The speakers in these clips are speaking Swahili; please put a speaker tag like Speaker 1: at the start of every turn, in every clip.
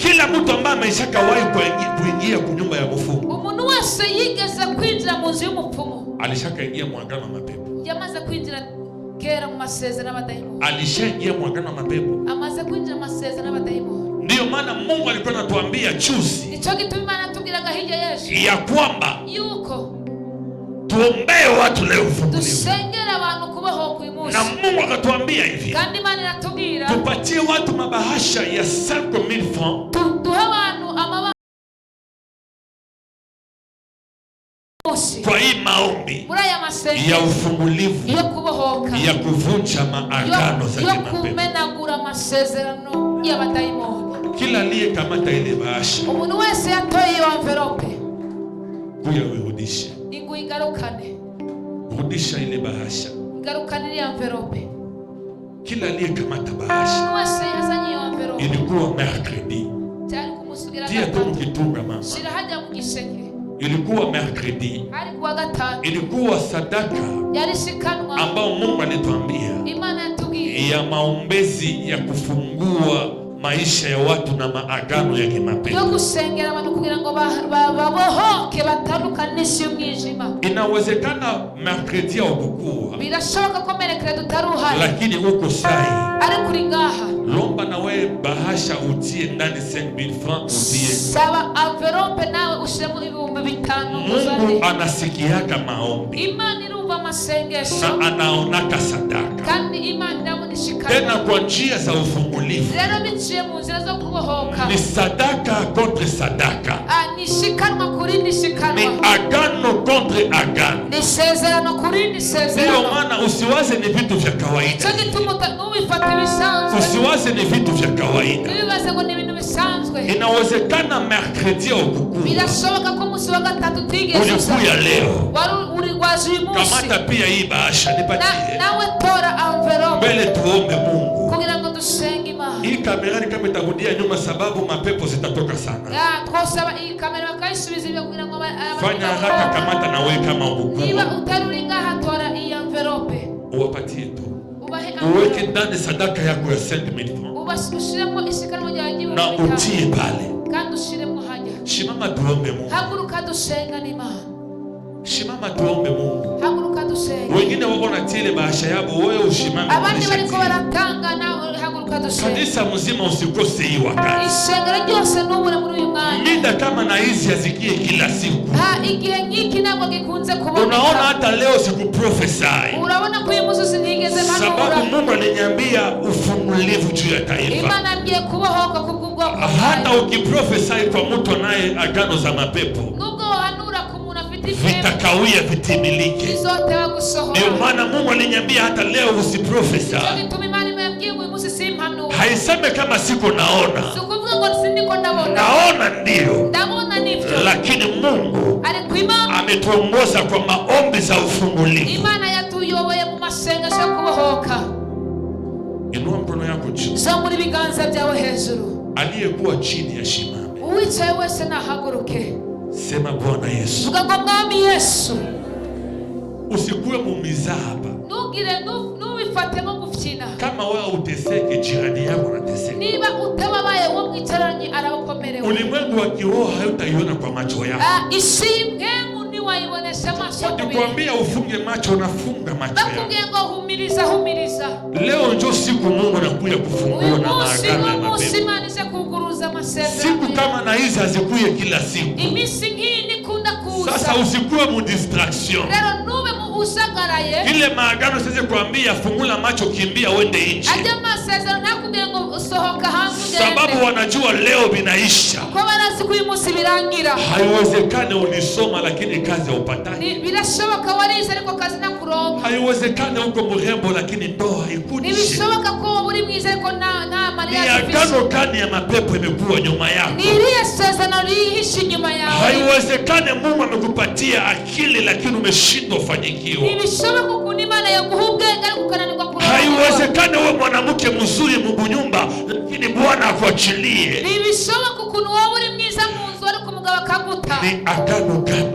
Speaker 1: Kila mtu ambaye ameshakawahi kuingia kwa nyumba ya mfumu,
Speaker 2: umuntu wese yigeze kwinjira mu nzu y'umupfumu,
Speaker 1: alishakaingia mwangano wa mapepo.
Speaker 2: Yamaze kwinjira kera mu masezerano y'abadayimoni.
Speaker 1: Alishaingia mwangano wa mapepo.
Speaker 2: Amaze kwinjira mu masezerano y'abadayimoni.
Speaker 1: Ndio maana Mungu alikuwa anatuambia chuzi,
Speaker 2: nicyo gituma Imana atubwiraga hirya Yesu
Speaker 1: ya kwamba
Speaker 2: yuko
Speaker 1: tuombee watu leo ufunguliwe.
Speaker 2: Dusengera abantu kubaho ku munsi.
Speaker 1: Na Mungu akatuambia hivi,
Speaker 2: kandi Imana iratubwira
Speaker 1: tupatie watu mabahasha ya 5,000 francs.
Speaker 2: Duhe abantu amabahasha
Speaker 1: kwa hii maombi
Speaker 2: ya
Speaker 1: ufungulivu,
Speaker 2: ya kubohoka,
Speaker 1: ya kuvunja maagano za kimapepo,
Speaker 2: kumenagura amasezerano y'abadayimoni.
Speaker 1: Kila aliyekamata ile bahasha,
Speaker 2: umuntu wese yatoye iyo envelope,
Speaker 1: kuya urudishe.
Speaker 2: ingu igarukane.
Speaker 1: Rudisha ile bahasha.
Speaker 2: Igarukane ile envelope.
Speaker 1: Kila aliyekamata bahasha,
Speaker 2: umuntu wese yazanye iyo envelope.
Speaker 1: Ilikuwa mercredi.
Speaker 2: Cyari kumusugira
Speaker 1: tia tu kitunga mama.
Speaker 2: Shira haja mu gisenge.
Speaker 1: Ilikuwa mercredi.
Speaker 2: Alikuwa gatanu.
Speaker 1: Ilikuwa sadaka
Speaker 2: yalishikanwa
Speaker 1: ambao Mungu alituambia,
Speaker 2: Imana yatubwiye,
Speaker 1: ya maombezi ya kufungua maisha ya watu na maagano ya kimapepo,
Speaker 2: yo gusengera abantu kugira ngo babohoke batandukanishe umwijima.
Speaker 1: Inawezekana mercredi au kukua,
Speaker 2: birashoboka ko mercredi utaruhari,
Speaker 1: lakini uko sai
Speaker 2: ari kuri ngaha.
Speaker 1: Lomba na wewe bahasha utie ndani 5,000 francs utie.
Speaker 2: Saba envelope nawe ushiremo 5,000.
Speaker 1: Mungu anasikiaka maombi.
Speaker 2: Imana irumva amasengesho
Speaker 1: na anaonaka sadaka.
Speaker 2: Kandi Imana inabonishikana.
Speaker 1: Tena kwa njia za ufungulivu.
Speaker 2: Rero biciye mu nzira zo kubohoka.
Speaker 1: Ni sadaka contre sadaka.
Speaker 2: Ni shikanwa kuri ni shikanwa.
Speaker 1: Ni agano contre agano.
Speaker 2: Ni sezerano kuri ni sezerano.
Speaker 1: Ndio maana usiwaze ni vitu vya kawaida.
Speaker 2: Chaki tumufate bisanzwe.
Speaker 1: Usiwaze ni vitu vya kawaida.
Speaker 2: Nibaze ngo ni ibintu bisanzwe.
Speaker 1: Inawezekana mercredi au kukua.
Speaker 2: Birashoboka ko musi wa gatatu tigeze
Speaker 1: ulikuya leo.
Speaker 2: Uri wazimusi.
Speaker 1: Kamata pia hii bahasha nipatie.
Speaker 2: Nawe tora envelope.
Speaker 1: Mbele tuombe Mungu.
Speaker 2: Kugira ngo dusenge Imana.
Speaker 1: Hii kamera ni kama itarudia nyuma sababu mapepo zitatoka sana.
Speaker 2: Twosaba hii kamera bakayisubiza ibyo kugira ngo
Speaker 1: fanya haraka, kamata na wewe kama ukukua.
Speaker 2: Niba utaruri ngaha tora hii envelope.
Speaker 1: Uwapatie tu. Uweke ndani sadaka yako ya 5,000 francs.
Speaker 2: Ubashiremo isikanwa ryagiwe.
Speaker 1: Na utie pale.
Speaker 2: Kandi ushiremo haja.
Speaker 1: Shimama tuombe Mungu.
Speaker 2: Haguruka dusenga n'Imana.
Speaker 1: Shimama tuombe Mungu.
Speaker 2: Haguruka dusenga.
Speaker 1: Wengine wako na tile bahasha yabo, wewe ushimame.
Speaker 2: Abandi bariko baratanga nawe haguruka dusenga.
Speaker 1: Kanisa mzima usikose hii wakati.
Speaker 2: Isengero ryose n'ubure muri uyu mwanya.
Speaker 1: Mida kama na hizi hazikie kila siku.
Speaker 2: Igihe nyiki ntabwo gikunze kuboneka.
Speaker 1: Unaona hata leo siku prophesy.
Speaker 2: Urabona ko uyu musozi ntigeze manura.
Speaker 1: Sababu Mungu aliniambia ufungulivu juu ya taifa.
Speaker 2: Imana agiye kubohoka kubw'ubwoko.
Speaker 1: Hata ukiprophesy kwa mtu naye agano za mapepo.
Speaker 2: Nubwo hanura ku muntu afite
Speaker 1: vitakawia vitimilike.
Speaker 2: Bizotewa gusohora.
Speaker 1: Ndio maana Mungu aliniambia hata leo usiprophesy. Haiseme kama siko naona. Naona ndio. Lakini Mungu ametuongoza kwa maombi za ufungulivu.
Speaker 2: Imana yatuyoboye mu masengesho yo kubohoka.
Speaker 1: Inua mkono yako juu.
Speaker 2: Zamura ibiganza byawe hejuru.
Speaker 1: Aliyekuwa chini ya shimame.
Speaker 2: Uwicaye wese nahaguruke.
Speaker 1: Sema Bwana Yesu.
Speaker 2: Vuga ngo Mwami Yesu.
Speaker 1: Usikuwe muumiza hapa.
Speaker 2: Nubifate nko gufyina.
Speaker 1: Kama wewe uteseke, jirani yako anateseka.
Speaker 2: Niba utababaye wo mwicaranye arabakomerewe.
Speaker 1: Ulimwengu wa kiroho hayutaiona kwa macho yako.
Speaker 2: Ishimwe niwaibonesha macho yako.
Speaker 1: Nikwambia ufunge macho, unafunga macho yako.
Speaker 2: Bakubwiye ngo humiriza.
Speaker 1: Leo ndio siku Mungu anakuja kufungua na maagano ya mapepo. Siku kama na hizi hazikuye kila siku. Sasa usikuwe mu distraction. Ile maagano sasa kuambia fungula macho, kimbia uende nje. Sababu wanajua leo binaisha. Haiwezekani ulisoma lakini kazi haupatani. Haiwezekani uko mrembo lakini ndoa haikuji. Ni agano gani ya mapepo imekuwa nyuma yako? Haiwezekani Mungu amekupatia akili lakini umeshindwa kufanikiwa. Haiwezekani wewe mwanamke mzuri Mungu nyumba lakini Bwana akuachilie. Ni agano gani?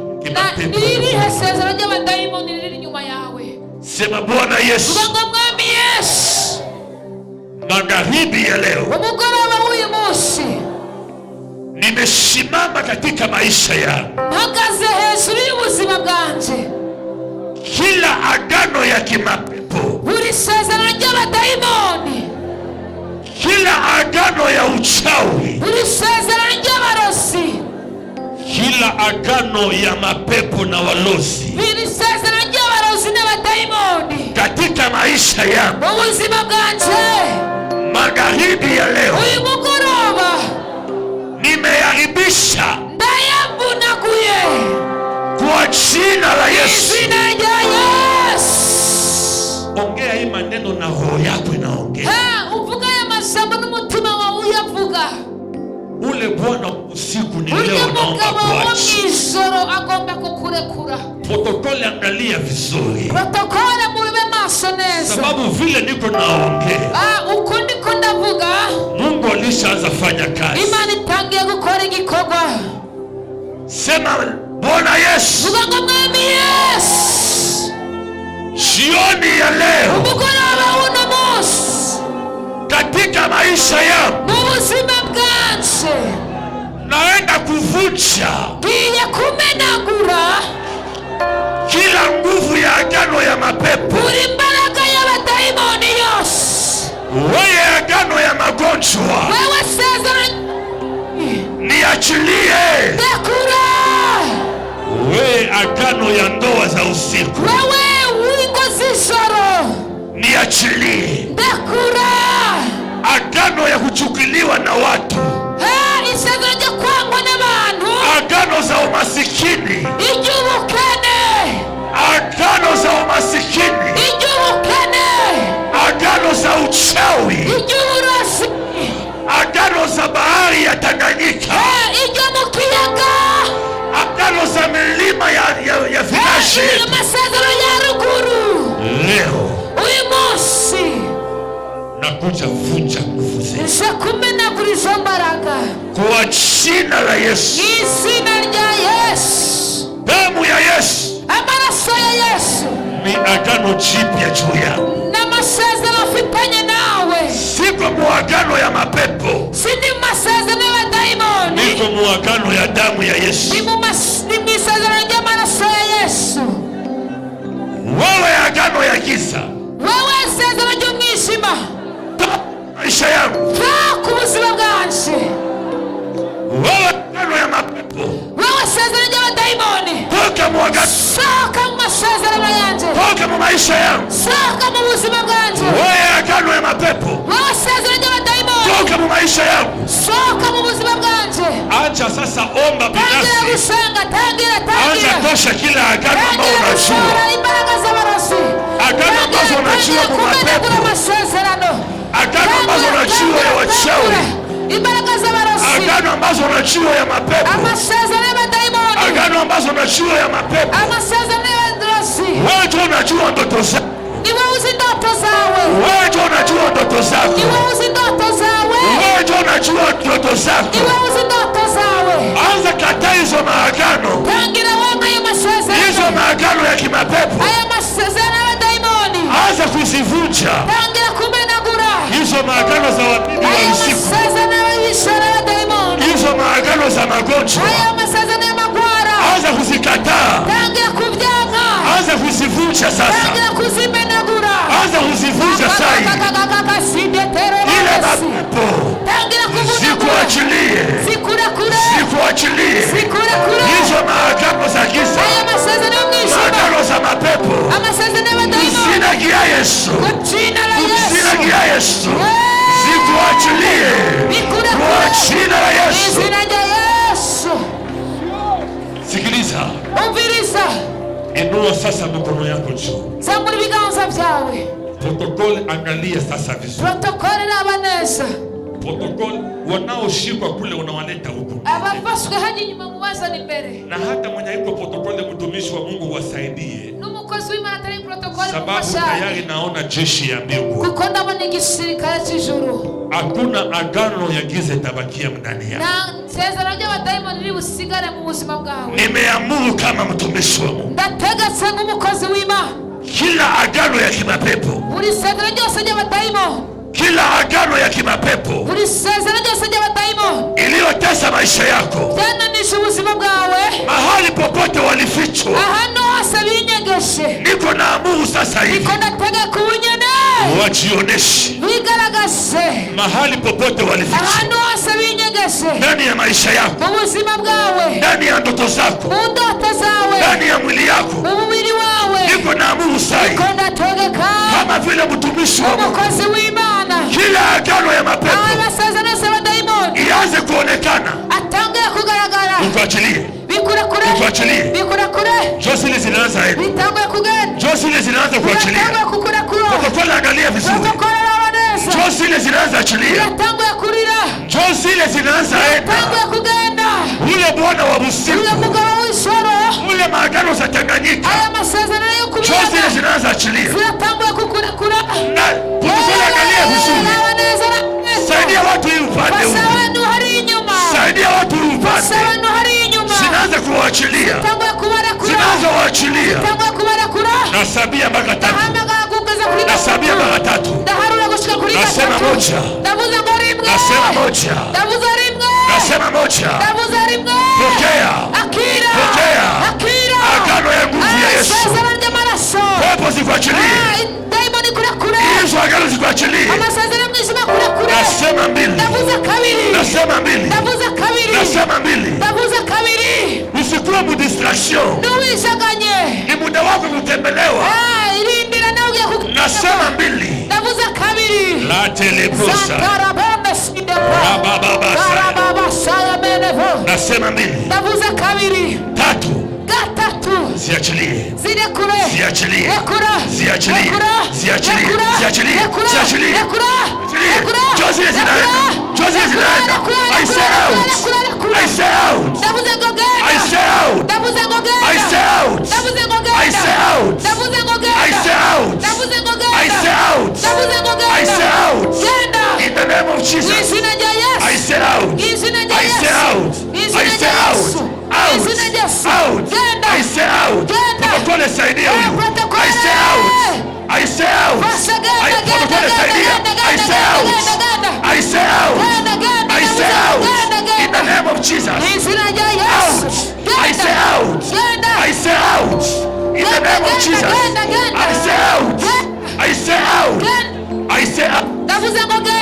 Speaker 1: Sema Bwana Yesu. Magharibi ya leo nimesimama katika maisha yangu,
Speaker 2: mpagaze hejuru y'ubuzima bwanje,
Speaker 1: kila agano ya kimapepo,
Speaker 2: buri sezerano ry'abadayimoni,
Speaker 1: kila agano ya uchawi,
Speaker 2: buri sezerano ry'abarozi,
Speaker 1: kila agano ya mapepo na walozi,
Speaker 2: buri sezerano ry'abarozi n'abadayimoni
Speaker 1: katika maisha yangu,
Speaker 2: mu buzima bwanje,
Speaker 1: magharibi ya leo,
Speaker 2: uyu mugoroba
Speaker 1: nimeharibisha,
Speaker 2: ndayavunaguye
Speaker 1: kwa jina la Yesu.
Speaker 2: izina rya Yesu.
Speaker 1: Ongea hii maneno na roho yako inaongea.
Speaker 2: Uvuga ya masambo n'umutima wawe uyavuga.
Speaker 1: Ule Bwana usiku ni leo
Speaker 2: Ule
Speaker 1: naomba
Speaker 2: mugabo wo
Speaker 1: kuachi.
Speaker 2: mw'ijoro agomba kukurekura.
Speaker 1: Protokoli angalia vizuri,
Speaker 2: Protokole murube maso neza,
Speaker 1: sababu vile niko naongea,
Speaker 2: uko ndiko ndavuga,
Speaker 1: Mungu alishaanza fanya kazi.
Speaker 2: Imana itangiye gukora igikorwa.
Speaker 1: Sema Bwana Yesu,
Speaker 2: Vuga ngo Mwami Yesu,
Speaker 1: jioni ya leo,
Speaker 2: umugoroba w'uno munsi,
Speaker 1: katika maisha yangu,
Speaker 2: mu buzima bwanje,
Speaker 1: naenda kuvunja
Speaker 2: ngiye kumenagura
Speaker 1: kila nguvu ya agano ya mapepo,
Speaker 2: buri mbaraga y'abadayimoni yose.
Speaker 1: wewe agano ya magonjwa,
Speaker 2: Wewe sezerano
Speaker 1: niachilie.
Speaker 2: ndakura,
Speaker 1: Wewe agano ya ndoa za usiku,
Speaker 2: wewe wingo z'ijoro
Speaker 1: niachilie.
Speaker 2: ndakura,
Speaker 1: Agano ya kuchukuliwa na watu,
Speaker 2: isezerano ryo kwangwa n'abantu,
Speaker 1: agano za umasikini,
Speaker 2: iry'ubukene,
Speaker 1: agano za umasikini,
Speaker 2: iry'ubukene,
Speaker 1: agano za uchawi,
Speaker 2: iry'uburozi,
Speaker 1: agano za bahari ya Tanganyika,
Speaker 2: iryo mu kiyaga,
Speaker 1: agano za milima ya Vinashe.
Speaker 2: amasezerano ya ruguru.
Speaker 1: Leo
Speaker 2: Uyu munsi
Speaker 1: nakuja vunja nguvu zetu
Speaker 2: nje kumenagura izo mbaraga
Speaker 1: kwa jina la Yesu.
Speaker 2: izina rya Yesu,
Speaker 1: Damu ya Yesu
Speaker 2: amaraso ya Yesu
Speaker 1: ni agano jipya juu yangu.
Speaker 2: n'amasezerano afitanye nawe.
Speaker 1: Siko muagano ya mapepo,
Speaker 2: Sindi mu masezerano y'abadayimoni,
Speaker 1: niko muagano ya damu ya Yesu.
Speaker 2: ni mu isezerano ry'amaraso ya Yesu.
Speaker 1: Wewe agano ya giza,
Speaker 2: Wewe isezerano ry'umwijima,
Speaker 1: maisha yangu.
Speaker 2: va ku buzima bwanje.
Speaker 1: Wewe agano ya mapepo,
Speaker 2: Wewe isezerano ry'abadayimoni,
Speaker 1: toka muagano,
Speaker 2: sohoka mu masezerano yanje,
Speaker 1: toka mu maisha yangu.
Speaker 2: sohoka mu buzima bwanje.
Speaker 1: Wewe agano ya mapepo,
Speaker 2: Wewe isezerano ry'abadayimoni,
Speaker 1: toka mu maisha yangu.
Speaker 2: sohoka mu buzima bwanje.
Speaker 1: Acha sasa omba
Speaker 2: Tangira
Speaker 1: binafsi,
Speaker 2: gusenga, tangira
Speaker 1: acha tosha kila agano ambao
Speaker 2: tangira
Speaker 1: unajua,
Speaker 2: gushora imbaraga z'abarozi,
Speaker 1: agano ambazo unajua mu
Speaker 2: kumenagura
Speaker 1: mapepo,
Speaker 2: amasezerano,
Speaker 1: agano ambazo unajua ya wachawi,
Speaker 2: imbaraga z'abarozi,
Speaker 1: agano ambazo unajua ya mapepo,
Speaker 2: amasezerano y'abadayimoni,
Speaker 1: agano ambazo unajua ya mapepo.
Speaker 2: amasezerano y'abarozi.
Speaker 1: Wewe ndio unajua ndoto zako,
Speaker 2: Ni wewe uzi ndoto zawe,
Speaker 1: wewe ndio unajua ndoto zako,
Speaker 2: ni wewe uzi ndoto zawe,
Speaker 1: wewe ndio unajua ndoto
Speaker 2: ni
Speaker 1: zako.
Speaker 2: wewe uzi ndoto zawe.
Speaker 1: Anza kataa hizo maagano,
Speaker 2: Tangira wanga ayo
Speaker 1: hizo
Speaker 2: masezerano,
Speaker 1: maagano ya kimapepo,
Speaker 2: ayo masezerano y'abadayimoni,
Speaker 1: anza kuzivunja
Speaker 2: tangira kumenagura
Speaker 1: hizo maagano za wabibi wa
Speaker 2: ayo
Speaker 1: usiku,
Speaker 2: masezerano y'ishara y'abadayimoni,
Speaker 1: hizo maagano za magonjwa,
Speaker 2: ayo masezerano y'amagwara,
Speaker 1: anza kuzikataa,
Speaker 2: tangira kubyanga,
Speaker 1: anza kuzivunja sasa,
Speaker 2: tangira kuzimenagura.
Speaker 1: anza kuzivunja sai. Ile mapepo
Speaker 2: Tangira kumenagura,
Speaker 1: zikuachilie,
Speaker 2: zikurekure,
Speaker 1: zikuachilie
Speaker 2: zikurekure.
Speaker 1: hizo maagano za giza,
Speaker 2: Ayo masezerano y'umwijima,
Speaker 1: maagano za mapepo,
Speaker 2: amasezerano y'abadayimoni,
Speaker 1: jina gia Yesu,
Speaker 2: ku jina la
Speaker 1: jina
Speaker 2: Yesu,
Speaker 1: gia Yesu, zikuachilie kwa
Speaker 2: bikurekure
Speaker 1: jina la Yesu.
Speaker 2: izina rya Yesu.
Speaker 1: Sikiliza,
Speaker 2: Umviriza,
Speaker 1: inua sasa mikono yako juu.
Speaker 2: zamura ibiganza byawe.
Speaker 1: Protokoli angalia sasa vizuri.
Speaker 2: Protokole n'aba neza,
Speaker 1: Protokoli wanaoshikwa kule unawaleta huku,
Speaker 2: abafashwe hajya inyuma mubazana imbere,
Speaker 1: na hata mwenye iko protokoli, mtumishi wa Mungu wasaidie,
Speaker 2: n'umukozi w'Imana atari protokole
Speaker 1: sababu
Speaker 2: mufashanye,
Speaker 1: tayari naona jeshi ya mbingu.
Speaker 2: kuko ndabona igisirikare cy'ijuru.
Speaker 1: Hakuna agano ya giza itabakia ndani yako.
Speaker 2: Na isezerano ry'abadayimoni riri busigare mu buzima bwawe.
Speaker 1: Nimeamuru kama mtumishi wa Mungu,
Speaker 2: Ndategetse nk'umukozi w'Imana,
Speaker 1: kila agano ya kimapepo,
Speaker 2: buri sezerano ryose ry'abadayimoni,
Speaker 1: kila agano ya kimapepo
Speaker 2: buri sezerano ryose ry'abadayimoni
Speaker 1: iliyotaka inatesa maisha yako. Mahali popote walifichwa, niko naamuru sasa hivi wajioneshe. Mahali popote walifichwa ndani ya maisha yako, ndani ya ndoto zako, ndani ya mwili yako, niko naamuru sasa kama vile mtumishi wa Mungu, kila agano ya mapepo ianze kuonekana. Ukachilie. Josili zinaanza hivi. Josili zinaanza kuachilia. Kwa angalia vizuri. Josili zinaanza achilia. Josili zinaanza enda. Ule bwana wa usiku, ule maagano za Tanganyika, Josili zinaanza achilia. Angalia vizuri. Saidia watu hii upande huu. Saidia watu hii upande. Zinaanza kuachilia. Zinaanza kuachilia. Nasabia mpaka 3. Nasabia mpaka 3. Nasema moja. Nasema moja. Nasema moja. Pokea. Pokea. Agano ya nguvu ya Yesu. Pepo zikuachilie. Hizo agano zikuachilie. Nasema 2. Nasema 2. Nasema 2. Usikuwa mu distraction. Ni muda wako kutembelewa. Nasema 2. La teleposa. Nasema 2. 3. Ziachilie. Ziachilie. Ziachilie. Ziachilie. Ziachilie. Ziachilie. Joseph zinaenda. Joseph zinaenda. I say out. I say out. I say out. I say out. I say out. I say out. I say out. I say out. In the name of Jesus. I say out. I say out. I say out. Out. Out. I say out. Protokole saidia huyu. I say out. I say out. Protokole saidia. I say out. I say out. I say out. In the name of Jesus. Out. I say out. I say out. In the name of Jesus. I say out. I say out. I say out.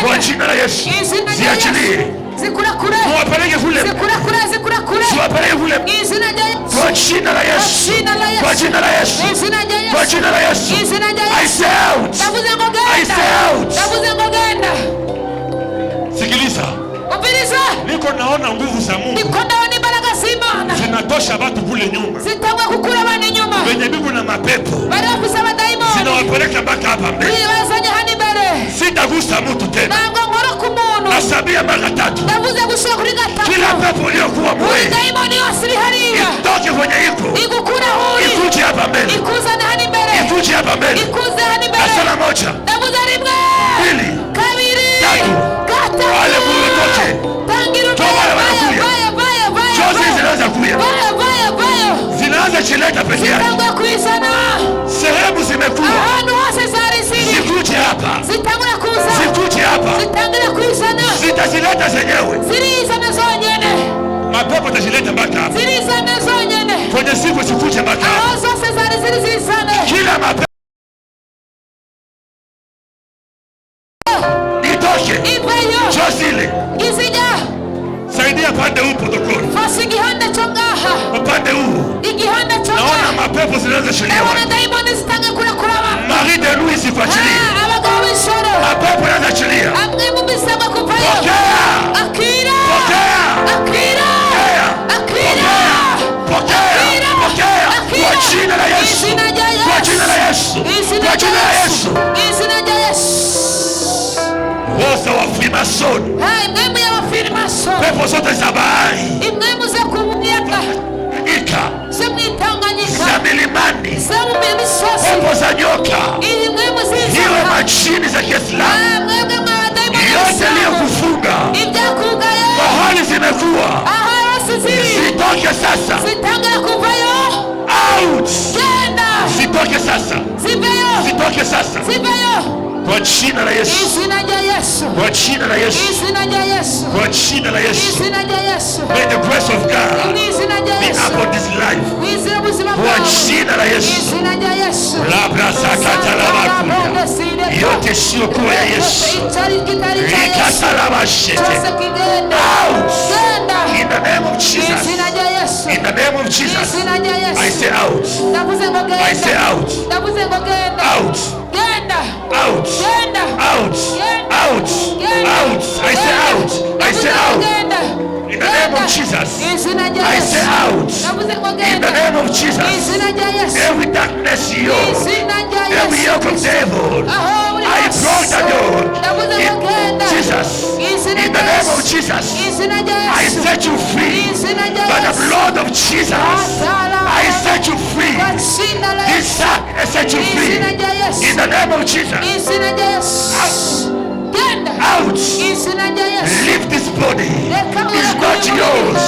Speaker 1: Kwa jina la Yesu. Ziachilie. Muwapeleke kule. Muwapeleke kule. Kwa jina la Yesu. Kwa jina la Yesu. Kwa jina la Yesu. I say out. I say out. Sikiliza. Niko naona nguvu za Mungu zinatosha watu kule nyuma. Wenye bibu na mapepo zinawapeleka mpaka hapa mbele. Sitagusa mtu tena. Nasabia mpaka 3. Kila pepo iliyokuwa mwezi itoke kwenye iko. Ikuje hapa mbele. Ikuje hapa mbele. Nasema moja. 2. 3. Wale kutoke. Toka wanakuja. Joseph zinaanza kuja. Zinaanza chileta peke yake. Sehemu zimekuwa. Zikuje hapa. Zikuje hapa. Zitazileta zenyewe. Mapepo tazileta mpaka hapa. Kwenye siku zikuje mpaka hapa. Kila mapepo itoke. Josile. Saidia pande huu protokoli. Upande huu. Naona mapepo zinaanza shilia watu. Marie de Louis zikuachilia. Mapepo yanaanza shilia. Pokea. Pokea. Pokea. Pokea. Kwa jina la Yesu. Kwa jina la Yesu. Kwa jina la Yesu. Woza wa Freemason. Pepo zote za bahari. Za milimani. Pepo za nyoka. Hiyo majini za Kiislamu. Yote liyo kufunga. Mahali zimekuwa. Zitoke sasa. Out. Zitoke sasa. Zitoke zitoke sasa kwa jina la Yesu, kwa jina la Yesu, kwa jina la Yesu. May the grace of God be upon this life, kwa jina la Yesu. Labra sakata la makuya yote sio kwa ya Yesu, rikata la mashete out in the name of Jesus, in the name of Jesus. I say out, I say out, out, out, out, out, out. I say out, I say out. In the name of Jesus, I say out. In the name of Jesus, every darkness yoke, every yoke of devil, I broke the door. In Jesus, in the name of Jesus, I set you free. By the blood of Jesus, I set you free. This darkness set you free. In the name of Jesus, out. Leave this body. It's not yours.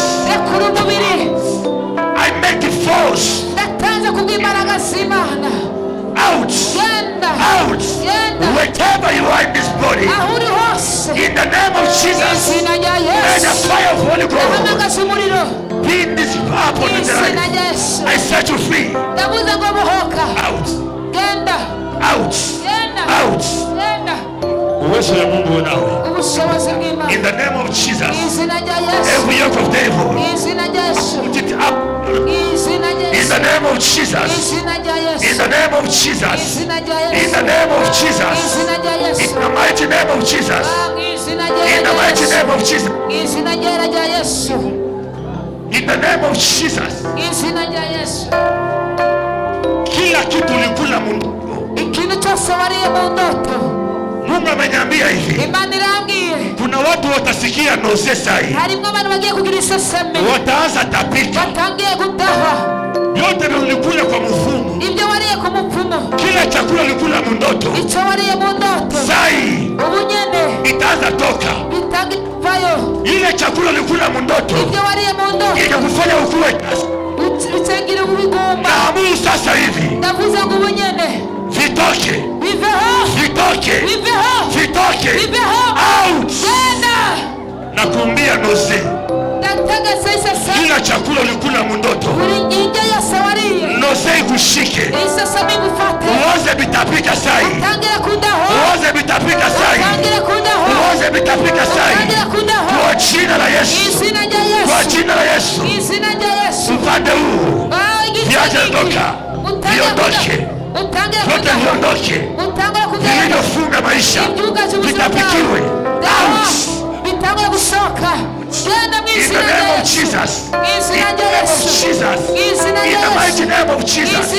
Speaker 1: I make it false. Out. Out. Wherever you are in this body, in the name of Jesus, may the fire of Holy Ghost be in this upon the life. I set you free. Out. Out. Out. In the name of Jesus, every yoke of devil, put it up. In the name of Jesus, in the name of Jesus, in the name of Jesus, in the mighty name of Jesus, in the mighty name of Jesus, in the name of Jesus. Kila kitu ulikula mungu, Mungu ameniambia hivi, kuna watu watasikia nose sai, wataanza tapika. Yote ulikula kwa mfumo, kila chakula ulikula mundoto, sai itaanza toka. Ile chakula ulikula mundoto ikakufanya ukue. Naamuru sasa hivi vitoke, vitoke, vitoke out. Nakumbia nose, kila chakula ulikula mundoto, nose ikushike, uoze bitapika sai, uoze bitapika sai, uoze bitapika sai, kwa jina la Yesu, kwa jina la Yesu. Upande huu viaje toka, viondoke, vyote viondoke, vilivyofunga maisha vitapikiwe out. In the name of Jesus, in the name of Jesus, in the mighty name of Jesus,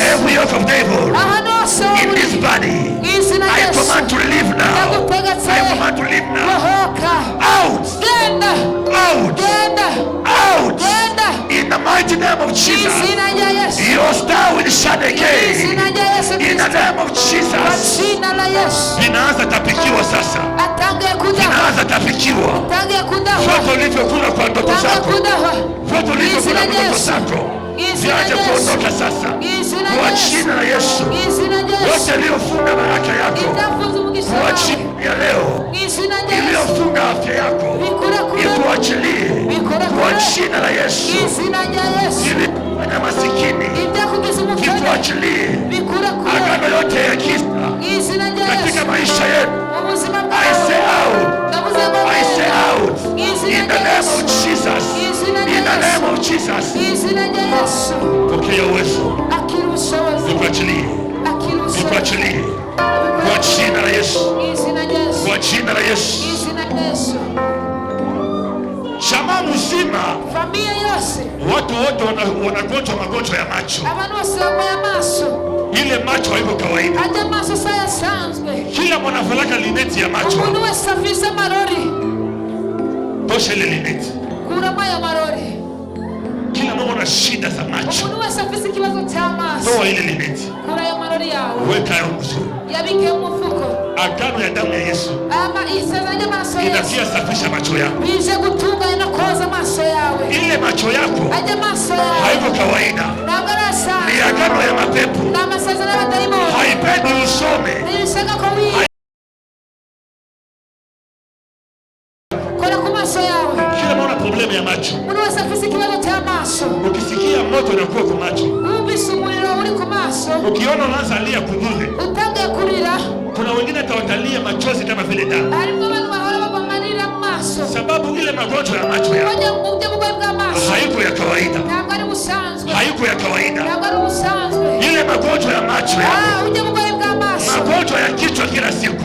Speaker 1: every yoke of devil in this body, I command to leave now. I command to leave now. Out, out, out. In the mighty name of Jesus, your star will shine again. In the name of Jesus, vinaanza tapikiwa sasa, vinaanza tapikiwa. Vyote ulivyokula kwa ndoto zako, vyote ulivyokula kwa ndoto zako, viaje kuondoka sasa kwa jina la Yesu. Yote iliyofunga baraka yako kwa jina ya leo, iliyofunga afya yako ikuachilie kwa jina la Yesu. Ilifanya masikini ikuachilie. Agano yote ya kisa katika maisha yetu, I say out, I say out. In the name of Jesus, in the name of Jesus. Pokea uwezo, ikuachilie, ikuachilie kwa jina la Yesu, kwa jina la Yesu. Jamaa mzima, watu wote wanagonjwa magonjwa ya macho. Ile macho haiko kawaida. Kila mwanafalaka lineti ya macho, tosha ile lineti. Kila mwana na shida za macho, toa ile lineti, weka yo mzuri. Agano ya damu ya Yesu inakia safisha macho yako. Ile macho yako haiko kawaida, ni agano ya mapepo. Haipendi usome. Kila mwana problemu ya macho. Ukisikia moto unakuwa kwa macho. Ukiona unaanza lia kudhule. Kuna wengine atawatalia machozi kama vile damu. Sababu ile magonjwa ya macho ya haiko ya kawaida. Haiko ya kawaida. Ile magonjwa ya macho ya magonjwa ya kichwa kila siku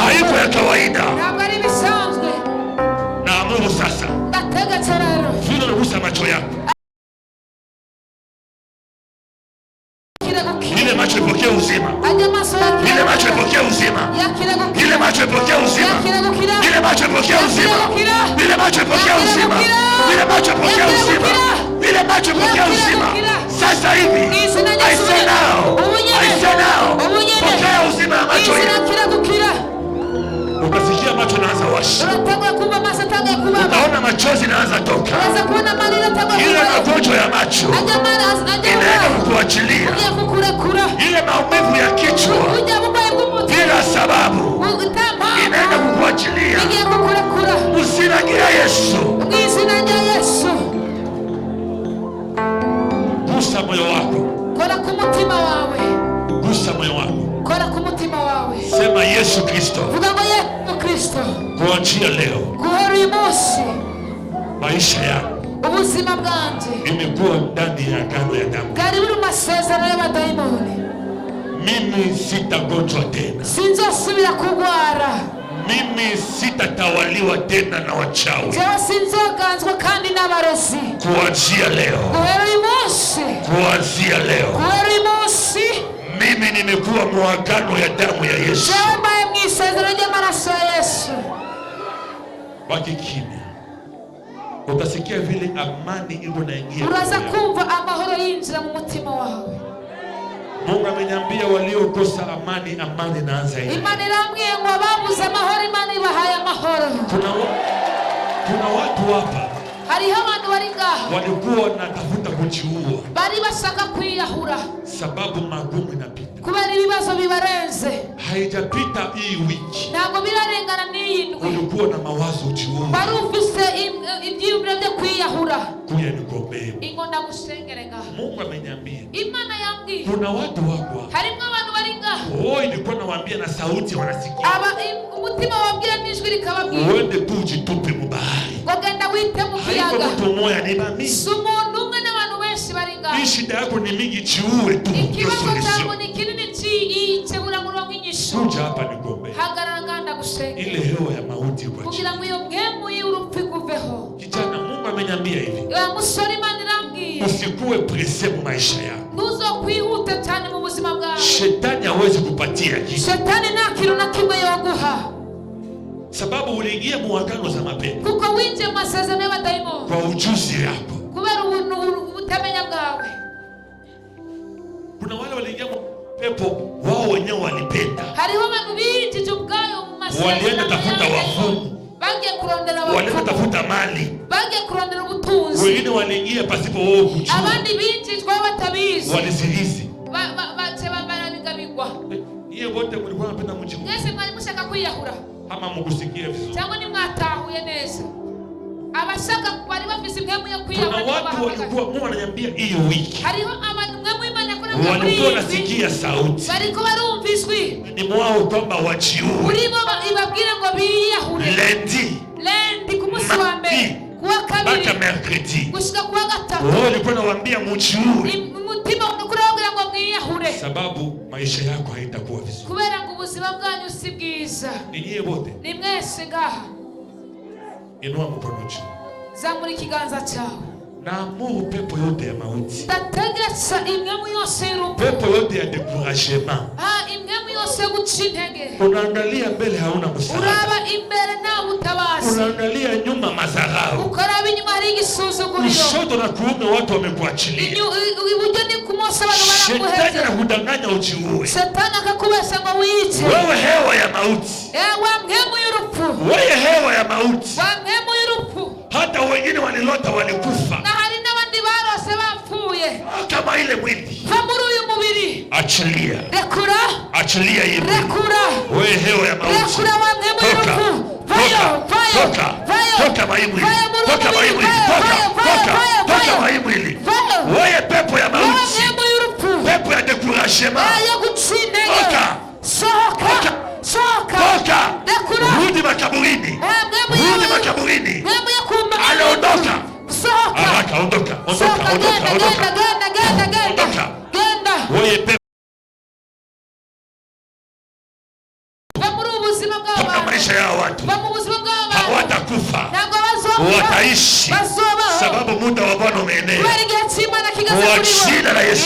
Speaker 1: haiko ya kawaida. Na amuru sasa vile unagusa macho yako, ile macho ipokea uzima. Ile macho ipokea uzima. Ile macho ipokea uzima. Ile macho ipokea uzima. Ile macho ipokea uzima. Ile macho ipokea uzima. Ile macho ipokea uzima. Sasa hivi I say now. Pokea uzima ya macho yako. Ukasikia macho naanza washa, utaona machozi naanza toka. Ile magonjwa ya macho inaenda kukuachilia. Ile maumivu ya kichwa bila sababu inaenda kukuachilia. Usinagira Yesu. Gusa moyo wako. Gusa moyo wako. Sema Yesu Kristo. Kuanzia leo maisha yako imekuwa ndani ya agano ya damu. Mimi sitagonjwa tena. Mimi sitatawaliwa tena na wachawi. Kuanzia leo. Kuanzia leo. Mimi nimekuwa muagano ya damu ya Yesu. Baki kimya. Utasikia vile amani iko naingia.
Speaker 2: Uraza kumva amahoro yinjira mu mutima wawe.
Speaker 1: Mungu ameniambia waliokosa amani, amani inaanza hivi.
Speaker 2: Imani irambwiye ngo ababuze amahoro, imani ibahaye amahoro.
Speaker 1: Kuna watu hapa
Speaker 2: hariho abantu bari ngaho
Speaker 1: walikuwa wanatafuta kujiua,
Speaker 2: bari bashaka kwiyahura
Speaker 1: sababu magumu inapita,
Speaker 2: kubera ibibazo bibarenze.
Speaker 1: Haijapita hii wiki,
Speaker 2: ntabwo birarengana n'iyi ndwi,
Speaker 1: ulikuwa na mawazo ujiua,
Speaker 2: bari ufise ibyiyumviro byo kwiyahura.
Speaker 1: Kuya nikuombee.
Speaker 2: Ingo ndagusengere ngaho.
Speaker 1: Mungu ameniambia
Speaker 2: Imana yambwiye
Speaker 1: kuna watu wako
Speaker 2: harimo abantu bari ngaho.
Speaker 1: Ilikuwa nawaambia na sauti wanasikia.
Speaker 2: Umutima wabwira n'ijwi rikababwira.
Speaker 1: Uende tu ujitupe mu bahari.
Speaker 2: Genda wite mu kiyaga.
Speaker 1: Mtu mmoja ni mami.
Speaker 2: Sumuntu umwe n'abantu benshi bari ngaho.
Speaker 1: Hii shida yako ni mingi, chiue tu.
Speaker 2: Ikibazo cyako ni kinini cy'icebura ngo rw'inyishu.
Speaker 1: Kuja hapa nikuombee.
Speaker 2: Hagarara nganda gusengera.
Speaker 1: Ile hewa ya mauti kwa
Speaker 2: kugira ngo iyo ngemu y'urupfu ikuveho.
Speaker 1: Kijana, Mungu ameniambia hivi.
Speaker 2: Musore Imana irambwiye.
Speaker 1: Usikuwe presse mu maisha yako.
Speaker 2: Ntuzokwihuta cyane mu buzima bwawe.
Speaker 1: Shetani hawezi kupatia kitu.
Speaker 2: Shetani nta kintu na kimwe yoguha.
Speaker 1: Sababu uliingia muagano za mapepo.
Speaker 2: Kuko winje masezerano y'abadayimoni.
Speaker 1: Kwa ujuzi yako.
Speaker 2: Kubera ubutamenya bwawe.
Speaker 1: Kuna wale waliingia pepo wao wenyewe walipenda.
Speaker 2: Hariho abantu binjije ubwayo mu masezerano.
Speaker 1: Walienda tafuta wafumu.
Speaker 2: Bagiye kurondera wafumu.
Speaker 1: Walienda tafuta mali.
Speaker 2: Bagiye kurondera ubutunzi.
Speaker 1: Wengine waliingia pasipo wao kujua.
Speaker 2: Abandi binjijwe batabizi.
Speaker 1: Walizirizi.
Speaker 2: Bache barabigabigwa.
Speaker 1: Yeye wote mlikuwa mnapenda mji.
Speaker 2: Mwese mwali mushaka kwiyahura.
Speaker 1: Ama mugusikia vizuri.
Speaker 2: Cyangwa ni mwatahuye neza. Abashaka bari bafise impemu yo kwiyahura.
Speaker 1: Kuna watu walikuwa Mungu ananiambia hiyo wiki.
Speaker 2: Hariho abantu mwe mu Imana yakora muri.
Speaker 1: Walikuwa nasikia sauti.
Speaker 2: Bariko barumva ijwi.
Speaker 1: Ni mwao kwamba wajiue.
Speaker 2: Uribo ibabwire ngo biyahure. Lendi ku munsi wa mbere. Kuwa kabiri.
Speaker 1: Baka mercredi.
Speaker 2: Gushika kuwa gatatu.
Speaker 1: Walikuwa nawaambia mujiue.
Speaker 2: Mutima ukuragira ngo mwiyahure.
Speaker 1: Sababu maisha yako haitakuwa vizuri.
Speaker 2: Kubera ngo ubuzima bwanyu si bwiza.
Speaker 1: Ni nyie wote.
Speaker 2: Ni mwese ngaha.
Speaker 1: Inua mkono juu.
Speaker 2: Zamura ikiganza cyawe.
Speaker 1: Naamuru pepo yote ya mauti.
Speaker 2: Ndategetse imwemu yose y'urupfu.
Speaker 1: Pepo yote ya découragement.
Speaker 2: Imwemu yose guca intege.
Speaker 1: Unaangalia mbele hauna msaada.
Speaker 2: Uraba imbere nta butabazi.
Speaker 1: Unaangalia nyuma madharau.
Speaker 2: Ukaraba inyuma hari igisuzuguriro.
Speaker 1: Kushoto na kuume watu wamekuachilia.
Speaker 2: Iburyo ni kumosa abantu barakuheza.
Speaker 1: Shetani anakudanganya ujiue.
Speaker 2: Shetani akakubesha ngo wiyice.
Speaker 1: Wewe hewa ya mauti.
Speaker 2: Wa mwemu y'urupfu.
Speaker 1: Wewe hewa ya mauti.
Speaker 2: Wa mwemu y'urupfu.
Speaker 1: walilota walikufa.
Speaker 2: Na hari n'abandi barose bapfuye.
Speaker 1: Kama ile mwili.
Speaker 2: Va muri uyu mubiri.
Speaker 1: Achilia.
Speaker 2: Rekura.
Speaker 1: Achilia hii mwili.
Speaker 2: Rekura.
Speaker 1: Wewe hewa ya mauti.
Speaker 2: Rekura wange mwili.
Speaker 1: Toka maimwili. Toka maimwili. Toka maimwili. Wewe pepo ya mauti. Pepo ya découragement. Toka. Toka. Rudi makaburini. Rudi makaburini. Aliondoka. Haraka ondoka. Ondoka. Wewe pepo maisha ya watu hawatakufa, wataishi, sababu muda wa Bwana umeenea. Kwa jina la Yesu.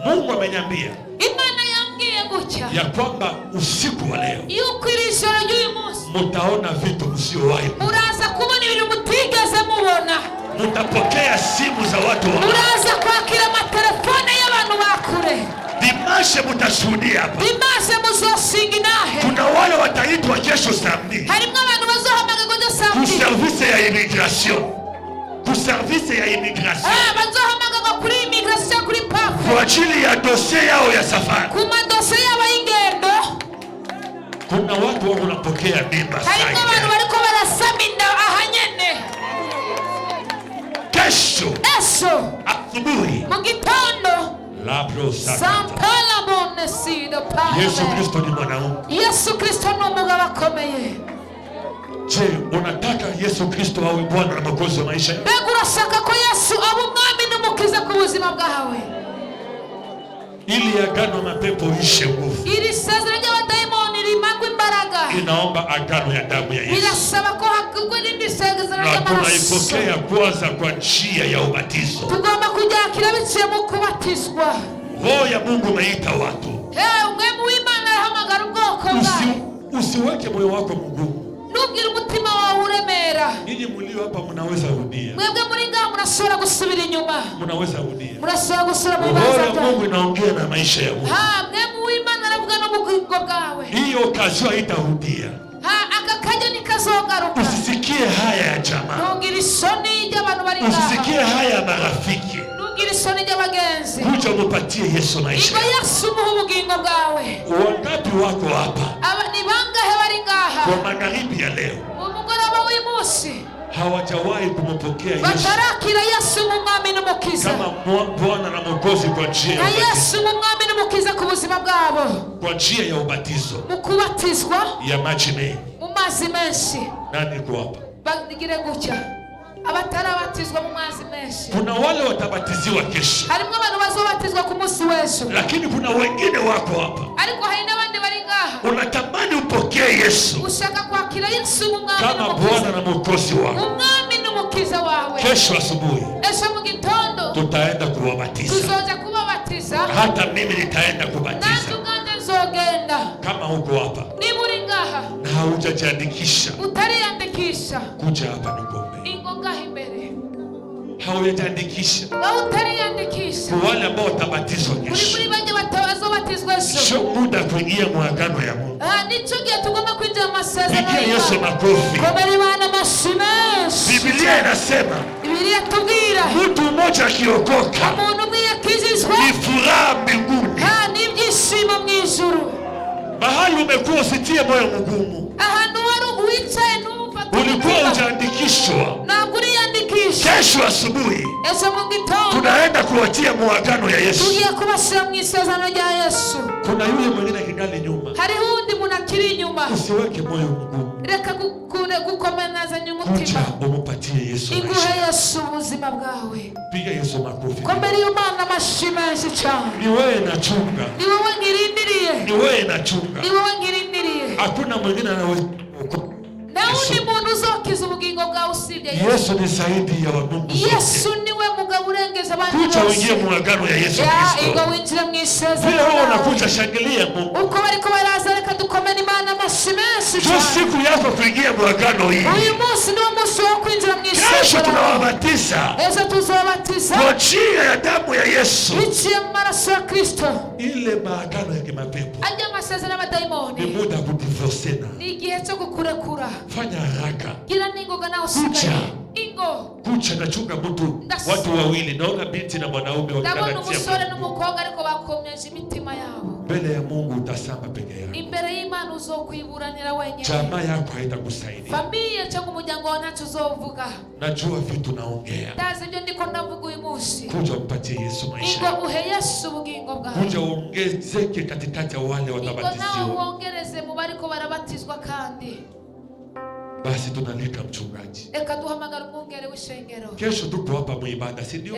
Speaker 1: Mungu ameniambia ya kwamba usiku wa leo mutaona vitu msiowahi. Mutapokea simu za watu wa Dimashe mutashuhudia hapa. Kuna wale wataitwa kesho saa 2. Kuservice ya immigration. Kwa ajili ya dossier yao ya safari. Kuna watu wanapokea mimba sasa. Kesho asubuhi Yesu Kristo ni mwanaume.
Speaker 2: Yesu Kristo ni umugabo akomeye.
Speaker 1: Je, unataka Yesu Kristo awe Bwana na Mwokozi wa maisha yako?
Speaker 2: Mbega urashaka ko Yesu aba umwami n'umukiza ku buzima bwawe?
Speaker 1: Ili agano mapepo ishe nguvu.
Speaker 2: Ili sezerano ry'abadayimoni rimagwe imbaraga.
Speaker 1: Inaomba agano ya damu ya Yesu.
Speaker 2: Birasaba ko hakugwa n'indi sezerano y'amaraso.
Speaker 1: Tunaipokea kwanza kwa njia ya ubatizo.
Speaker 2: Tugomba kujakira biciye mu kubatizwa.
Speaker 1: Roho ya Mungu umeita watu.
Speaker 2: Umwami w'Imana yahamagara ubwoko bwawe.
Speaker 1: Usiweke moyo wako mgumu.
Speaker 2: Nubwira umutima wawe uremera.
Speaker 1: Ninyi mlio hapa mnaweza rudia.
Speaker 2: Mwebwe muri ngaho murashobora gusubira inyuma.
Speaker 1: Mnaweza rudia.
Speaker 2: Murashobora gusubira mu bibanza byawe.
Speaker 1: Roho ya Mungu inaongea na maisha ya Mungu.
Speaker 2: Mwami w'Imana aravuga no mu bugingo bwawe.
Speaker 1: Hiyo kazi haitarudia.
Speaker 2: Akakajyo nikazogaruka.
Speaker 1: Usisikie haya ya jamaa.
Speaker 2: Nongera isoni y'abantu bari ngaho.
Speaker 1: Usisikie haya ya marafiki.
Speaker 2: Isoni ry'abagenzi.
Speaker 1: Kuja umupatie Yesu maisha.
Speaker 2: Iba Yesu mu bugingo bwawe.
Speaker 1: Wangapi wako hapa?
Speaker 2: Aba ni bangahe bari ngaha?
Speaker 1: Kwa magharibi ya leo.
Speaker 2: Umugoroba w'uyu munsi.
Speaker 1: Hawajawahi kumpokea Yesu.
Speaker 2: Batarakira Yesu mu mwami n'umukiza.
Speaker 1: Kama Bwana na Mwokozi kwa njia ya
Speaker 2: ubatizo. Na Yesu mu mwami n'umukiza ku buzima bwabo.
Speaker 1: Kwa njia ya ubatizo.
Speaker 2: Mu kubatizwa.
Speaker 1: Ya maji mengi.
Speaker 2: Mu mazi menshi.
Speaker 1: Nani kwa hapa?
Speaker 2: Bagire gutya. Abatarabatizwa mu mazi menshi.
Speaker 1: Kuna wale watabatiziwa kesho.
Speaker 2: Harimo abantu bazobatizwa ku munsi w'ejo.
Speaker 1: Lakini kuna wengine wako hapa.
Speaker 2: Ariko hari n'abandi bari ngaha.
Speaker 1: Unatamani upokee Yesu.
Speaker 2: Ushaka kwakira Yesu mu mwami
Speaker 1: kama Bwana na Mwokozi wako.
Speaker 2: Umwami n'umukiza wawe.
Speaker 1: Kesho asubuhi.
Speaker 2: Esho mu gitondo.
Speaker 1: Tutaenda kuwabatiza.
Speaker 2: Tuzoja kubabatiza.
Speaker 1: Hata mimi nitaenda kubatiza.
Speaker 2: Natuganda nzogenda.
Speaker 1: Kama uko hapa.
Speaker 2: Ni muri ngaha.
Speaker 1: Na haujajiandikisha.
Speaker 2: Utariandikisha.
Speaker 1: Kuja hapa nikuombe.
Speaker 2: Ingonga imbere.
Speaker 1: Haujajiandikisha.
Speaker 2: Utariandikisha.
Speaker 1: Kwa wale ambao watabatizwa kesho.
Speaker 2: Muri baje batabazobatizwa kesho.
Speaker 1: Sio muda kuingia muagano ya Mungu.
Speaker 2: Nicho gihe tugomba kwinjira masezerano.
Speaker 1: Pigia Yesu makofi.
Speaker 2: Komera Imana mashimeshi.
Speaker 1: Biblia inasema.
Speaker 2: Biblia tubwira.
Speaker 1: Mtu mmoja akiokoka.
Speaker 2: Umuntu umwe yakijijwe.
Speaker 1: Ni furaha mbinguni.
Speaker 2: Ni ibyishimo mu ijuru.
Speaker 1: Mahali umekuwa usitie moyo mgumu.
Speaker 2: Ahantu wari uwicaye n'ufata.
Speaker 1: Ulikuwa hujaandikishwa.
Speaker 2: Ntabwo uriyandikisha.
Speaker 1: Kesho asubuhi.
Speaker 2: Ejo mu gitondo.
Speaker 1: Tunaenda kuwatia muagano ya Yesu.
Speaker 2: Tugiye kubashyira mu isezerano rya Yesu.
Speaker 1: Kuna yule mwingine kingali nyuma.
Speaker 2: Hariho undi muntu akiri inyuma.
Speaker 1: Usiweke moyo mgumu.
Speaker 2: Reka gukomerezanya umutima.
Speaker 1: Kuja umupatie Yesu maisha.
Speaker 2: Iguhe Yesu ubuzima bwawe.
Speaker 1: Piga Yesu makofi.
Speaker 2: Komera Imana amashimeshi cyane.
Speaker 1: Ni wewe nachunga.
Speaker 2: Ni wewe ngirindiriye.
Speaker 1: Ni wewe nachunga.
Speaker 2: Ni wewe ngirindiriye.
Speaker 1: Hakuna mwingine anaweza.
Speaker 2: Na undi muntu uzokiza ubugingo bwawe usibye
Speaker 1: Yesu. Yesu ni zaidi ya Mungu.
Speaker 2: Yesu niwe mugabo urengeza abandi bose.
Speaker 1: Kuja uingie muagano ya Yesu Kristo.
Speaker 2: Ingo winjire mu isezerano.
Speaker 1: Vile wewe unakuja shangilia Mungu.
Speaker 2: Uko bariko baraza reka dukomere Imana amashimeshi cyane.
Speaker 1: Siku tunapaswa kuingia mwagano hili. Kesho tunawabatiza kwa njia ya damu ya Yesu. Ile maagano ya kimapepo ni muda kudivorcena. Fanya haraka. Kucha na chunga mtu, watu wawili, naona binti na mwanaume wakikanatia mbele ya Mungu, utasamba peke yako. Jamaa yako haitakusaidia. Najua vitu naongea. Kuja umpatie Yesu maisha. Kuja uongezeke katikati ya wale watabatizwa. Basi tunalika mchungaji. Kesho tuko hapa muibada, si ndio?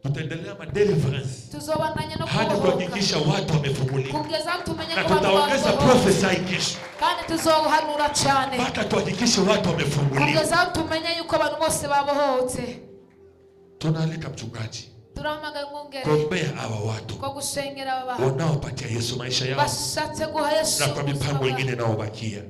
Speaker 1: Tutaendelea na deliverance hadi kuhakikisha watu wamefunguliwa. Na tutaongeza prophesy kesho mpaka tuhakikishe watu wamefunguliwa. Tunalika mchungaji kuombea hawa watu wanaopatia Yesu maisha yao na kwa mipango mingine inayobakia.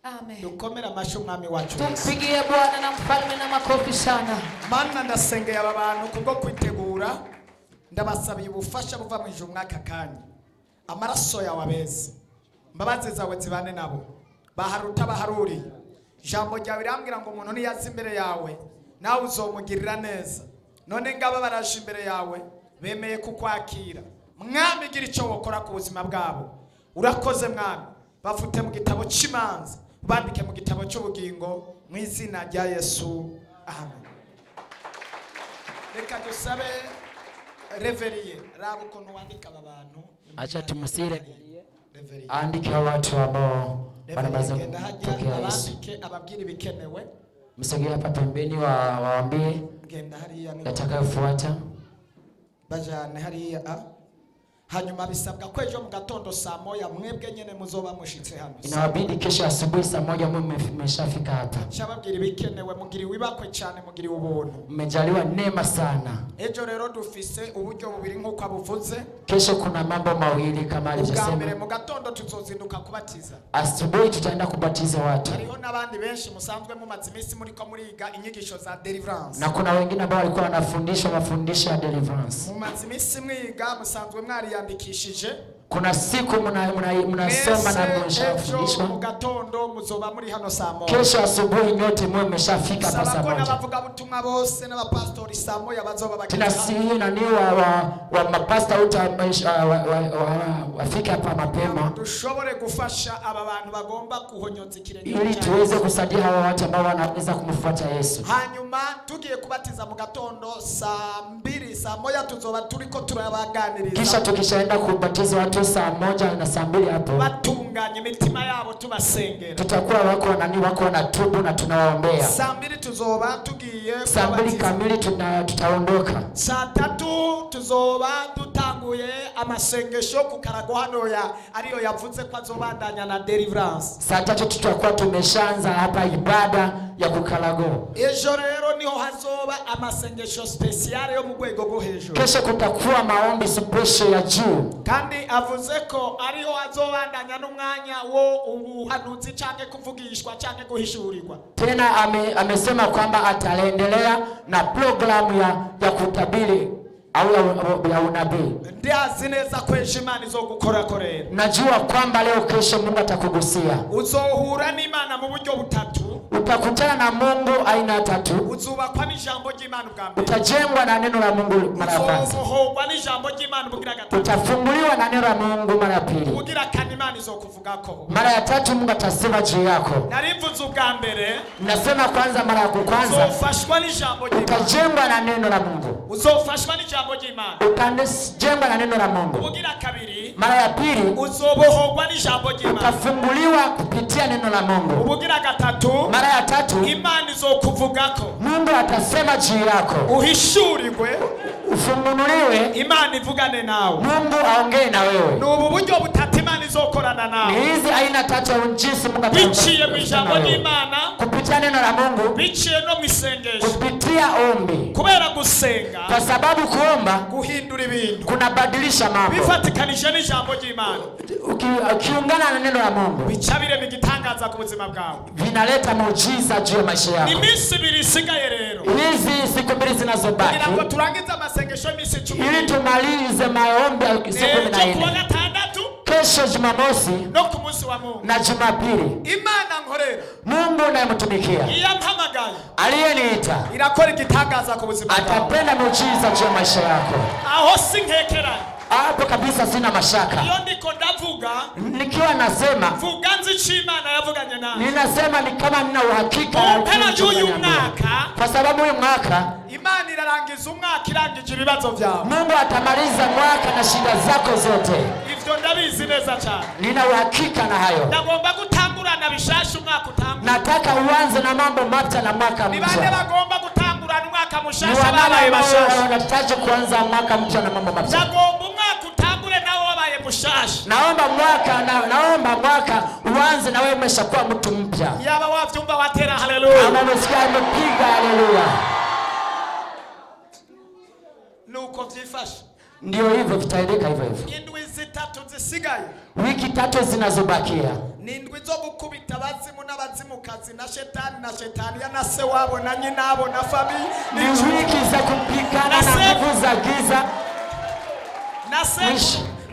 Speaker 3: Amen. Dukomera masho mwami wacu.
Speaker 2: Tumpigie Bwana na mfalme na makofi sana.
Speaker 3: Mana ndasengeye aba bantu kubwo kwitegura, ndabasabiye ubufasha buva mu ijuru mwaka kanya. Amaraso yawe abeza, mbabazi zawe zibane nabo. Baharuta baharuri. Jambo ryawe rirambwira ngo umuntu niyaza imbere yawe nawe uzomugirira neza. None ngaba baraje imbere yawe bemeye kukwakira. Mwami gira icyo wokora ku buzima bwabo. Urakoze mwami. Bafute mu gitabo cy'imanza, bandike mu gitabo cy'ubugingo mu izina rya Yesu. Amen. Reka dusabe Reveriye rabo ukuntu wandika abantu.
Speaker 4: Acha tumusire andika watu ambao wanaweza kupokea Yesu.
Speaker 3: Ababwira bikenewe.
Speaker 4: Msogea hapa pembeni waambie yatakayofuata.
Speaker 3: Bajane hariya hanyuma bisabwa ko ejo mu gatondo saa moya mwebwe nyene muzoba mushitse hano.
Speaker 4: Inawabidi kesho asubuhi saa moja mmeshafika hapa.
Speaker 3: Shababwira bikenewe, mugiri wibakwe cyane, mugiri ubuntu.
Speaker 4: Mmejaliwa neema sana.
Speaker 3: Ejo rero dufise uburyo bubiri nkuko abuvuze.
Speaker 4: Kesho kuna mambo mawili kama alivyosema.
Speaker 3: Ukambere mu gatondo tuzozinduka kubatiza.
Speaker 4: Asubuhi tutaenda kubatiza watu.
Speaker 3: Hariho nabandi benshi musanzwe mu mazimisi muri ko muriga inyigisho za deliverance.
Speaker 4: Na kuna wengine ambao walikuwa wanafundisha mafundisho ya deliverance.
Speaker 3: Mu mazimisi mwiga musanzwe mwari yandikishije.
Speaker 4: Kuna siku mnasoma na mnashafundishwa.
Speaker 3: Mu gatondo muzoba muri hano saa moja.
Speaker 4: Kesho asubuhi nyote mwe mmeshafika hapa saa moja.
Speaker 3: Bavuga butumwa bose n'abapastori saa moja bazoba bakira.
Speaker 4: Tunasihi na ni wa mapasta wafika hapa mapema.
Speaker 3: Dushobore gufasha aba bantu bagomba kuhonyonza ikirenge.
Speaker 4: Ili tuweze kusaidia hawa watu ambao wanaweza kumfuata Yesu.
Speaker 3: Hanyuma tugiye kubatiza mu gatondo saa 2 saa moja tuzoba turiko turabaganiriza.
Speaker 4: Kisha tukishaenda kubatiza watu saa moja na saa 2 hapo.
Speaker 3: Batunganye imitima yabo tubasengera.
Speaker 4: Tutakuwa wako wanatubu na tunawaombea.
Speaker 3: Saa 2 tuzoba tugiye
Speaker 4: saa 2 kamili tutaondoka.
Speaker 3: Saa 3 tuzoba dutanguye amasengesho ku karago hano ariyo yavuze ko azobandanya na deliverance.
Speaker 4: Saa 3 tutakuwa tumeshaanza hapa ibada ya kukarago.
Speaker 3: Ejo rero niho hazoba amasengesho special yo mu rwego rwo hejuru.
Speaker 4: Kesho kutakuwa maombi special ya juu.
Speaker 3: Kandi avuze ko ariho azobandanya n'umwanya wo ubuhanuzi canke kuvugishwa canke guhishurirwa.
Speaker 4: Tena amesema kwamba ataendelea na programu ya kutabiri au ya unabii.
Speaker 3: Ndiazi neza ko Imana izogukora korera.
Speaker 4: Najua kwamba leo kesho Mungu atakugusia.
Speaker 3: Uzohura n'Imana mu buryo butatu.
Speaker 4: Utakutana na Mungu aina tatu.
Speaker 3: Uzubakwa n'ijambo ry'Imana ubwambere.
Speaker 4: Utajengwa na neno la Mungu mara ya kwanza.
Speaker 3: Uzohogwa n'ijambo ry'Imana ubugira gatatu.
Speaker 4: Utafunguliwa na neno la Mungu mara ya pili.
Speaker 3: Ubugira kandi Imana izokuvugako.
Speaker 4: Mara ya tatu Mungu atasema juu yako.
Speaker 3: Narivuze ubwambere.
Speaker 4: Nasema kwanza mara ya kwanza.
Speaker 3: Uzofashwa n'ijambo ry'Imana.
Speaker 4: Utajengwa na neno la Mungu.
Speaker 3: Uzofashwa n'ijambo ry'Imana.
Speaker 4: Utajengwa na neno la Mungu.
Speaker 3: Ubugira kabiri.
Speaker 4: Mara ya pili
Speaker 3: uzobohogwa n'ijambo ry'Imana.
Speaker 4: Utafunguliwa kupitia neno la Mungu.
Speaker 3: Ubugira gatatu.
Speaker 4: Mara ya tatu
Speaker 3: Imana izokuvugako.
Speaker 4: Mungu atasema juu yako.
Speaker 3: Uhishurirwe.
Speaker 4: Ufunguliwe.
Speaker 3: Imana ivugane nawe.
Speaker 4: Mungu aongee na wewe.
Speaker 3: Nubu buryo butatu Imana izokorana nawe.
Speaker 4: Hizi aina tatu ya jinsi Mungu ataongea.
Speaker 3: Biciye mu ijambo ry'Imana.
Speaker 4: kupitia neno la Mungu,
Speaker 3: biciye no mwisengesho,
Speaker 4: kupitia ombi.
Speaker 3: Kubera gusenga,
Speaker 4: kwa sababu kuomba
Speaker 3: guhindura ibintu,
Speaker 4: kunabadilisha mambo.
Speaker 3: Bifatikanije n'ijambo ry'Imana,
Speaker 4: ukiungana na neno la Mungu,
Speaker 3: bicabire bigitangaza ku buzima bwawe,
Speaker 4: vinaleta muujiza juu ya maisha yako.
Speaker 3: Ni misi 2 isigaye rero,
Speaker 4: hizi siku 2 zinazobaki,
Speaker 3: kugira ngo turangize amasengesho misi 10,
Speaker 4: ili tumalize maombi ya siku 14. Kesho Jumamosi
Speaker 3: no ku munsi wa Mungu
Speaker 4: na Jumapili,
Speaker 3: Imana nkorera,
Speaker 4: Mungu unayemtumikia,
Speaker 3: iyampamagaye,
Speaker 4: aliyeniita,
Speaker 3: irakora igitangaza ku buzima bwawe,
Speaker 4: atapenda muujiza juu ya maisha yako.
Speaker 3: Aho sinkekera,
Speaker 4: hapo kabisa sina mashaka.
Speaker 3: Iyo ndiko ndavuga,
Speaker 4: nikiwa nasema
Speaker 3: vuga nzi c'Imana yavuganye nawe,
Speaker 4: ninasema ni kama nina uhakika
Speaker 3: y'uyu mwaka,
Speaker 4: kwa sababu uyu mwaka
Speaker 3: Imana irarangiza umwaka, irangije ibibazo vyawe.
Speaker 4: Mungu atamaliza mwaka na shida zako zote.
Speaker 3: Ivyo ndabizi neza cyane,
Speaker 4: nina uhakika na hayo.
Speaker 3: Ndagomba gutangurana bishasha umwaka utangura,
Speaker 4: nataka uanze na mambo mapya na mwaka mpya.
Speaker 3: Ni bande bagomba gutangurana umwaka mushasha babaye bashasha,
Speaker 4: wanataka kuanza mwaka mpya na mambo mapya.
Speaker 3: Ndagomba umwaka utangure nawe wabaye mushasha.
Speaker 4: Naomba mwaka uanze na wewe umeshakuwa mtu mpya.
Speaker 3: Yaba wavyumva watera haleluya,
Speaker 4: ama umesikia umepiga haleluya.
Speaker 3: Nuko vyifashe,
Speaker 4: ndio hivyo vitaendeka hivyo hivyo.
Speaker 3: Indwi 3 zisigaye,
Speaker 4: wiki 3 zinazobakia,
Speaker 3: ni indwi zo gukubita abazimu n'abazimukazi na shetani ya nase wabo na nyinabo na famili.
Speaker 4: Ni wiki za kupigana na nguvu za giza,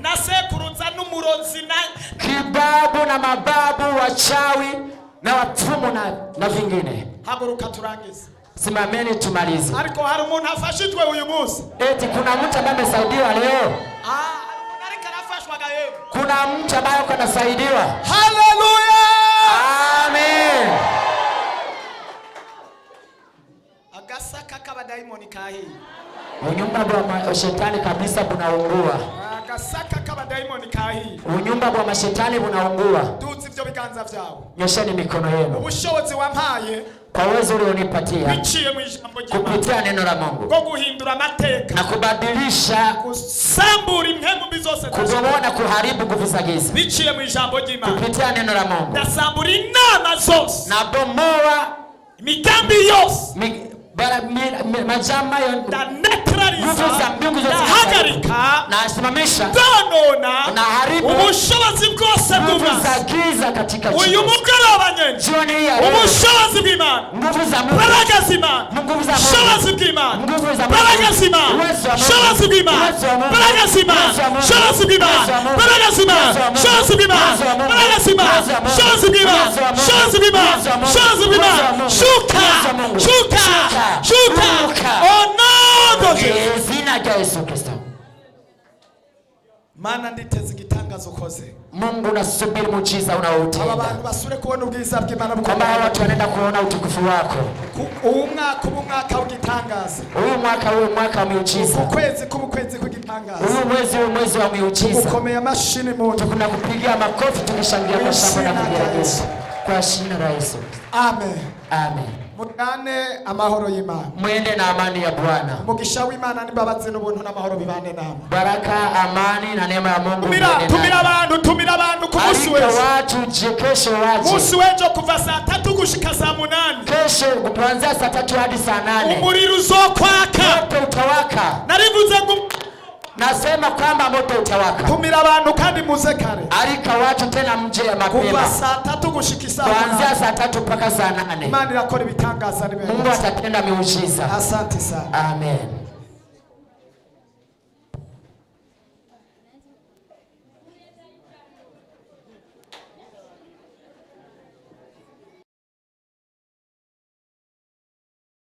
Speaker 3: na sekuruza n'umurozi na
Speaker 4: kibabu na mababu, wachawi na wafumu na vingine.
Speaker 3: Haguruka turangize.
Speaker 4: Simameni tumalize.
Speaker 3: Ariko hari umuntu afashitwe uyu munsi.
Speaker 4: Eti kuna mtu ambaye amesaidiwa leo? Kuna mtu ambaye anasaidiwa.
Speaker 3: Haleluya!
Speaker 4: Amen.
Speaker 3: Agasaka kaba daimoni kahi.
Speaker 4: Unyumba bwa shetani kabisa bunaungua.
Speaker 3: Agasaka kaba daimoni kahi.
Speaker 4: Unyumba bwa mashetani bunaungua.
Speaker 3: Duzi vyo biganza vyao.
Speaker 4: Nyosheni mikono yenu.
Speaker 3: Ubushobozi wampaye
Speaker 4: kwa uwezo ulionipatia
Speaker 3: biciye mu ijambo ry'Imana,
Speaker 4: kupitia neno la Mungu,
Speaker 3: go guhindura amateka
Speaker 4: na kubadilisha,
Speaker 3: kusambura impemu bizose,
Speaker 4: kubomoa kuharibu nguvu za giza
Speaker 3: biciye mu ijambo ry'Imana,
Speaker 4: kupitia neno la Mungu.
Speaker 3: Ndasambura inama zose,
Speaker 4: na bomoa
Speaker 3: migambi yose,
Speaker 4: majamba ya
Speaker 3: nguvu za mbingu zote, na
Speaker 4: asimamisha
Speaker 3: na haribu ubushobozi bwose
Speaker 4: bw'ubuza giza katika jina.
Speaker 3: Uyu mugoroba nyene ubushobozi bw'Imana,
Speaker 4: nguvu za Mungu,
Speaker 3: baraka z'Imana,
Speaker 4: nguvu za Mungu,
Speaker 3: ubushobozi bw'Imana,
Speaker 4: nguvu za Mungu,
Speaker 3: baraka z'Imana, ubushobozi bw'Imana, baraka z'Imana, ubushobozi bw'Imana, baraka z'Imana, ubushobozi bw'Imana, baraka z'Imana, ubushobozi bw'Imana, ubushobozi bw'Imana, ubushobozi bw'Imana, shuka jina la Yesu Kristo. Mana nditeze igitangazo ukoze. Mungu nasubiri muujiza unaoutenda. Abantu basure kubona ubwiza bw'Imana bukomeye. Kama watu wanaenda kuona utukufu wako. Umwaka w'igitangaza. Uyu mwaka wa muujiza. Ukwezi kw'igitangaza. Uyu mwezi wa muujiza. Ukomeye amashini Mungu. Tunakupigia makofi tukishangilia kwa shangwe na vigelegele. Kwa jina la Yesu. Amen. Amen. Mugane amahoro y'Imana. Mwende na amani ya Bwana. Mugisha w'Imana n'imbabazi n'ubuntu n'amahoro bibane namwe. Baraka, amani na neema ya Mungu. Tumira abantu ku munsi wejo. Watu kesho waje. Munsi wejo kuva saa 3 gushika saa 8. Kesho kuanzia saa 3 hadi saa 8. Umuriro uzokwaka. Moto utawaka. Narivuze ngo nasema kwamba moto utawaka. Tumira abantu kandi muze kare. Alika watu tena mje mapema. Kuva saa 3 gushika saa 8. Kuanzia saa 3 mpaka saa 8. Imana irakora ibitangaza ni bene. Mungu atatenda miujiza. Asante sana. Amen.